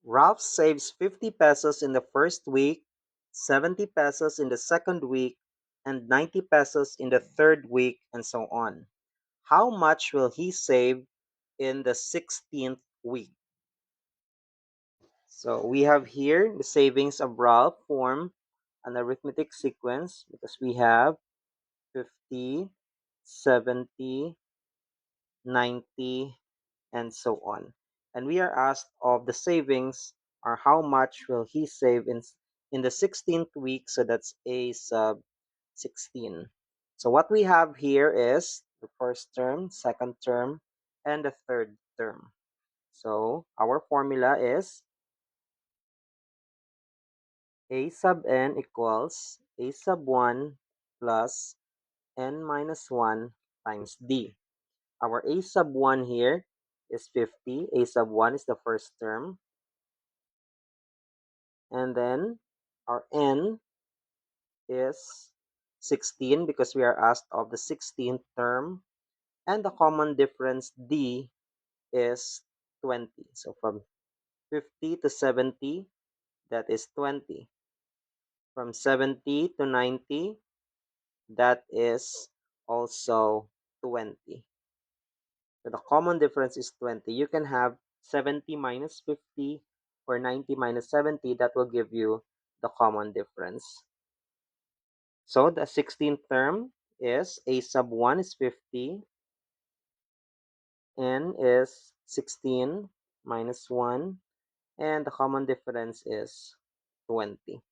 Ralph saves 50 pesos in the first week, 70 pesos in the second week, and 90 pesos in the third week, and so on. How much will he save in the 16th week? So we have here the savings of Ralph form an arithmetic sequence because we have 50, 70, 90, and so on. And we are asked of the savings or how much will he save in the 16th week, so that's a sub 16. So what we have here is the first term, second term, and the third term. So our formula is a sub n equals a sub 1 plus n minus 1 times d. Our a sub 1 here is 50. A sub 1 is the first term. And then our n is 16 because we are asked of the 16th term. And the common difference d is 20. So from 50 to 70, that is 20. From 70 to 90, that is also 20. So the common difference is 20. You can have 70 minus 50 or 90 minus 70. That will give you the common difference. So the 16th term is a sub 1 is 50. N is 16 minus 1. And the common difference is 20.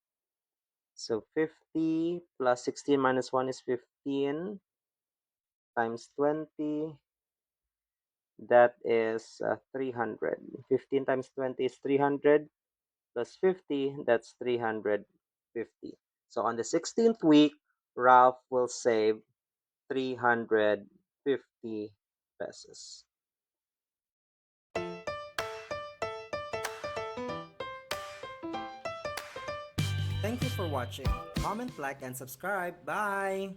So 50 plus 16 minus 1 is 15 times 20. That is 300. 15 times 20 is 300 plus 50. That's 350. So on the 16th week, Ralph will save 350 pesos. Thank you for watching. Comment, like, and subscribe. Bye!